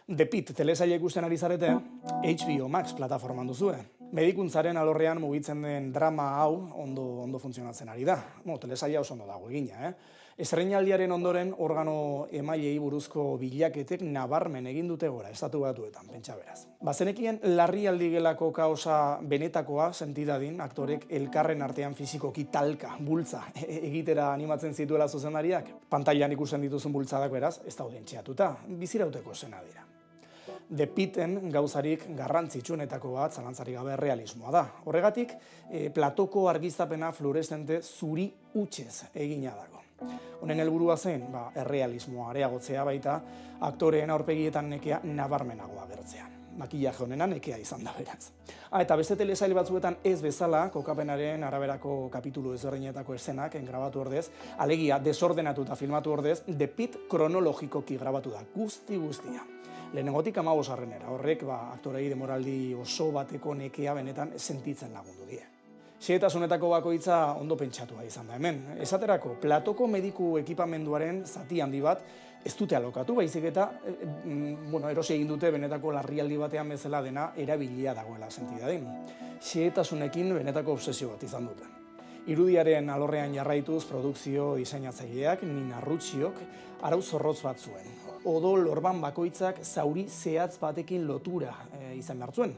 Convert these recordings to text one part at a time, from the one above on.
The Pitt telesaila ikusten ari zarete, HBO Max plataforman duzue. Medikuntzaren alorrean mugitzen den drama hau ondo funtzionatzen ari da. Telesaila oso ondo dago egina, Estreinaldiaren ondoren organo emailei buruzko bilaketek nabarmen egin dute gora, Estatu Batuetan, pentsa beraz. Bazenekien larrialdi gelako kaosa benetakoa sentidadin aktorek elkarren artean fizikoki talka, bultza, egitera animatzen zituela zuzendariak. Pantailan ikusten dituzun bultzadak beraz, ez daude entxeatuta, bizirauteko zena dira. The Pitten gauzarik garrantzitsuenetako bat, zalantzarik gabe, realismoa da. Horregatik, platoko argiztapena fluoreszente zuri hutsez egina dago. Honen helburua zen, errealismoa areagotzea baita, aktoreen aurpegietan nekea nabarmenagoa agertzea. Makillaje honena nekea izan da beraz. Eta beste telesail batzuetan ez bezala, kokapenaren araberako kapitulu ezberdinetako eszenak grabatu ordez, alegia desordenatuta filmatu ordez, The Pitt kronologikoki grabatu da, guztia. Lehenengotik 15-garrenera, horrek aktorei demoraldi oso bateko nekea benetan sentitzen lagundu die. Xehetasunetako bakoitza ondo pentsatua izan da hemen. Esaterako, platoko mediku ekipamenduaren zati handi bat ez dute alokatu, baizik eta erosi egin dute benetako larrialdi batean bezala dena erabilia dagoela sentidadin. Xehetasunekin benetako obsesio bat izan dute. Irudiaren alorrean jarraituz produkzio diseinatzaileak, Nina Rucciok, arau zorrotz bat zuen. Odol orban bakoitzak zauri zehatz batekin lotura izan behar zuen.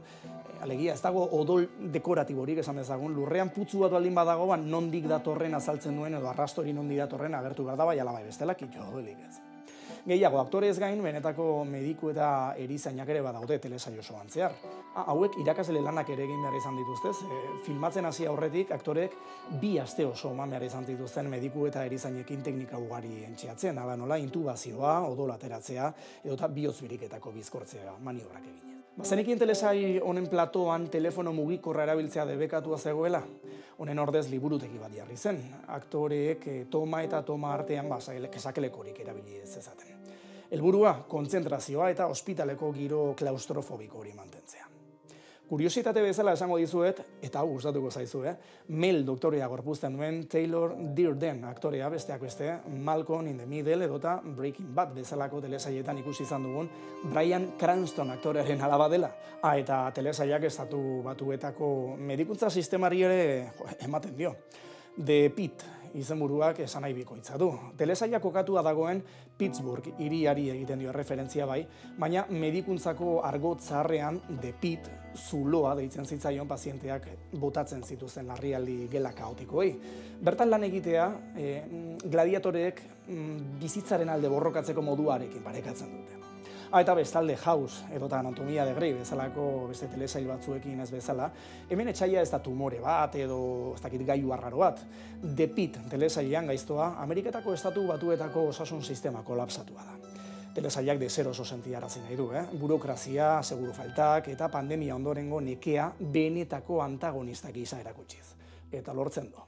Alegia, ez dago odol dekoratiborik esan dezagun, lurrean putzu bat baldin badago, nondik datorren azaltzen duen edo arrastori nondik datorren agertu behar da, bai ala bai bestela, kitxo odolik ez. Gehiago, aktorez gain, benetako mediku eta erizainak ere badaude telesail osoan zehar. Hauek irakasle lanak ere egin behar izan dituztez, filmatzen hasi aurretik aktorek 2 aste oso eman behar izan dituzten mediku eta erizainekin teknika ugari entxeatzen, ala nola intubazioa, odol ateratzea, edota bihotz biriketako bizkortzea maniobrak egin. Bazenekien telesail honen platoan telefono mugikorra erabiltzea debekatua zegoela, honen ordez liburutegi bat jarri zen. Aktoreek toma eta toma artean esakelekorik erabili ez ezaten. Helburua, kontzentrazioa eta ospitaleko giro klaustrofobiko hori mantentzea. Kuriositate bezala esango dizuet, eta hau gustatuko zaizu, Mel doktorea gorpuzten duen Taylor Durden aktorea besteak beste, Malcolm in the Middle edota Breaking Bad bezalako telesailetan ikusi izan dugun Bryan Cranston aktorearen alaba dela. Eta telesailak Estatu Batuetako medikuntza sistemari ere ematen dio. The Pitt izenburuak esan nahi bikoitza du. Telesaila kokatua dagoen Pittsburgh hiriari egiten dio referentzia bai, baina medikuntzako argo zaharrean The Pitt zuloa deitzen zitzaion pazienteak botatzen zituzten larrialdi gela kaotikoei. Bertan lan egitea, gladiatoreek bizitzaren alde borrokatzeko moduarekin parekatzen dute. Eta bestalde House edota Anatomia de Grey bezalako beste telesail batzuekin ez bezala, hemen etxaila ez da tumore bat edo ez dakit gailu arraro bat. The Pitt telesailean gaiztoa Ameriketako Estatu Batuetako osasun sistema kolapsatua da. Telesailak deseroso sentiarazi nahi du, burokrazia, seguru faltak eta pandemia ondorengo nekea benetako antagonistak gisa erakutsiz. Eta lortzen du.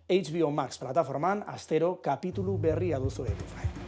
HBO Max plataforman astero kapitulu berria duzu ikusgai.